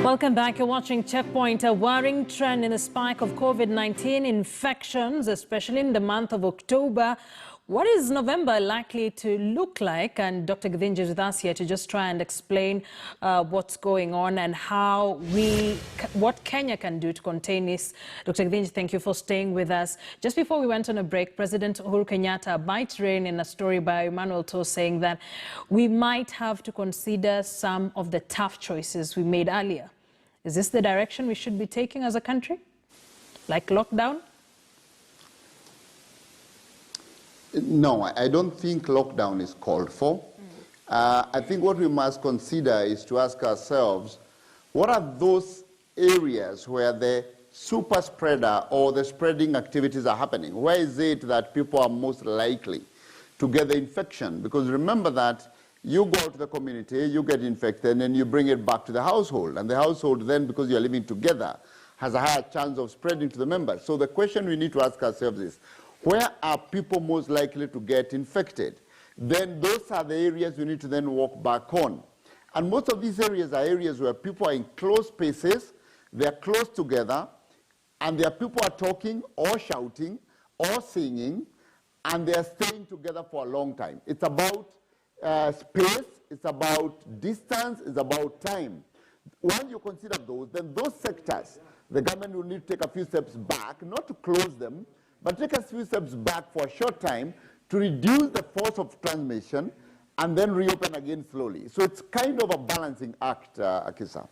Welcome back. You're watching Checkpoint. A worrying trend in the spike of COVID-19 infections, especially in the month of October. What is November likely to look like? And Dr. Githinji is with us here to just try and explain what's going on and what Kenya can do to contain this. Dr. Githinji, thank you for staying with us. Just before we went on a break, President Uhuru Kenyatta might rein in a story by Emmanuel To saying that we might have to consider some of the tough choices we made earlier. Is this the direction we should be taking as a country? Like lockdown? No, I don't think lockdown is called for. I think what we must consider is to ask ourselves, what are those areas where the super spreader or the spreading activities are happening? Where is it that people are most likely to get the infection? Because remember that you go out to the community, you get infected, and then you bring it back to the household. And the household then, because you're living together, has a higher chance of spreading to the members. So the question we need to ask ourselves is, where are people most likely to get infected? Then those are the areas we need to then walk back on. And most of these areas are areas where people are in close spaces, they're close together, and there are people are talking or shouting or singing, and they're staying together for a long time. It's about space, it's about distance, it's about time. Once you consider those, then those sectors, the government will need to take a few steps back, not to close them, but take a few steps back for a short time to reduce the force of transmission and then reopen again slowly. So it's kind of a balancing act, Akisa.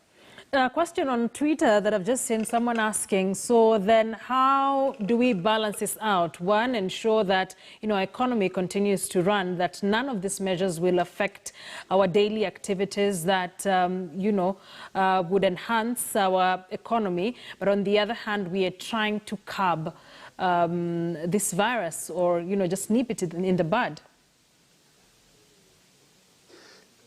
A question on Twitter that I've just seen someone asking, so then how do we balance this out? One, ensure that, our economy continues to run, that none of these measures will affect our daily activities that, would enhance our economy. But on the other hand, we are trying to curb this virus or, just nip it in the bud.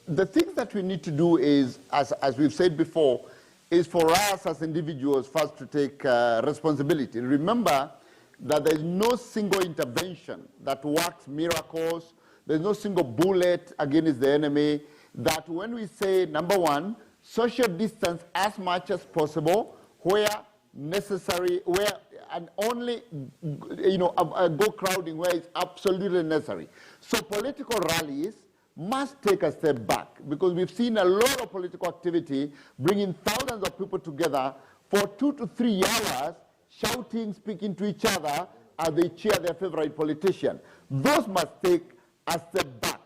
The thing that we need to do is, as we've said before, is for us as individuals first to take responsibility. Remember that there is no single intervention that works miracles. There's no single bullet against the enemy. That when we say, number one, social distance as much as possible, where necessary, and only go crowding where it's absolutely necessary. So political rallies must take a step back, because we've seen a lot of political activity bringing thousands of people together for 2 to 3 hours, shouting, speaking to each other as they cheer their favorite politician. Those must take a step back.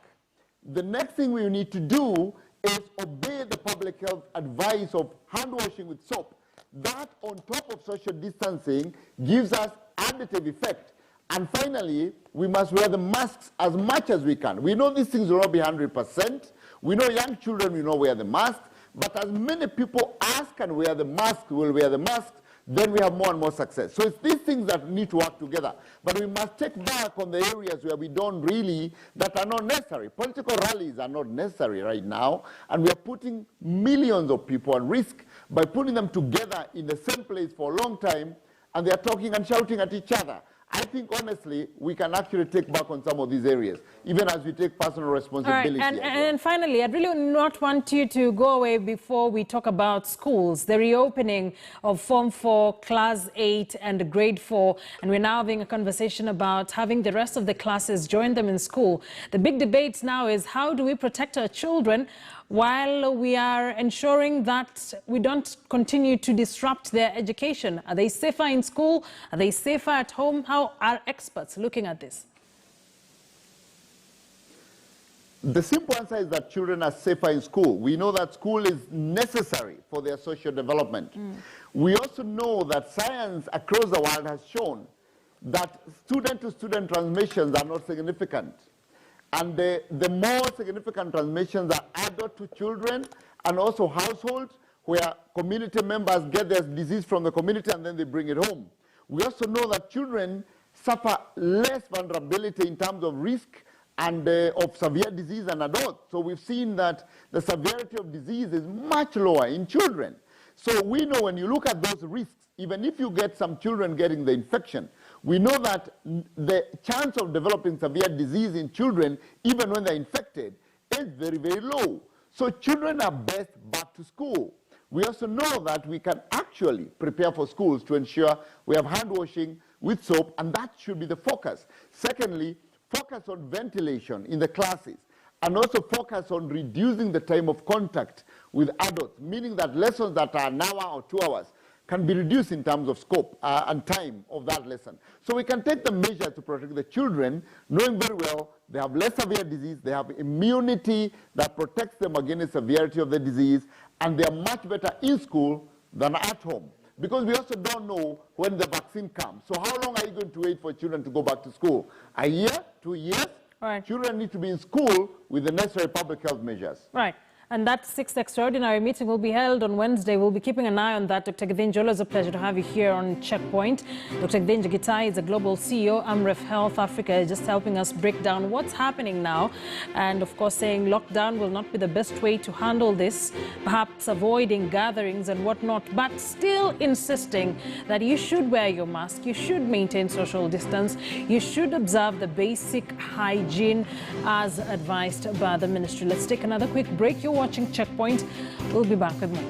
The next thing we need to do is obey the public health advice of hand washing with soap. That, on top of social distancing, gives us additive effect. And finally, we must wear the masks as much as we can. We know these things will not be 100%. We know young children will not wear the mask. But as many people as can wear the mask will wear the mask, then we have more and more success. So it's these things that need to work together. But we must take back on the areas where we don't really, that are not necessary. Political rallies are not necessary right now. And we are putting millions of people at risk by putting them together in the same place for a long time, and they are talking and shouting at each other. I think, honestly, we can actually take back on some of these areas, even as we take personal responsibility. All right. And finally, I'd really not want you to go away before we talk about schools, the reopening of Form 4, Class 8 and Grade 4. And we're now having a conversation about having the rest of the classes join them in school. The big debate now is, how do we protect our children while we are ensuring that we don't continue to disrupt their education? Are they safer in school? Are they safer at home? How are experts looking at this? The simple answer is that children are safer in school. We know that school is necessary for their social development. We also know that science across the world has shown that student-to-student transmissions are not significant. And the more significant transmissions are adult to children and also households, where community members get their disease from the community and then they bring it home. We also know that children suffer less vulnerability in terms of risk and of severe disease than adults. So we've seen that the severity of disease is much lower in children. So we know when you look at those risks, even if you get some children getting the infection, we know that the chance of developing severe disease in children, even when they're infected, is very, very low. So children are best back to school. We also know that we can actually prepare for schools to ensure we have hand washing with soap, and that should be the focus. Secondly, focus on ventilation in the classes, and also focus on reducing the time of contact with adults, meaning that lessons that are an hour or 2 hours can be reduced in terms of scope and time of that lesson. So we can take the measure to protect the children, knowing very well they have less severe disease, they have immunity that protects them against the severity of the disease, and they are much better in school than at home. Because we also don't know when the vaccine comes. So how long are you going to wait for children to go back to school? A year? 2 years? Right. Children need to be in school with the necessary public health measures. Right. And that 6th extraordinary meeting will be held on Wednesday. We'll be keeping an eye on that. Dr. Githinji, always a pleasure to have you here on Checkpoint. Dr. Githinji Gitahi is a global CEO. Amref Health Africa is just helping us break down what's happening now. And of course, saying lockdown will not be the best way to handle this, perhaps avoiding gatherings and whatnot, but still insisting that you should wear your mask, you should maintain social distance, you should observe the basic hygiene as advised by the ministry. Let's take another quick break. You're watching Checkpoint. We'll be back with more.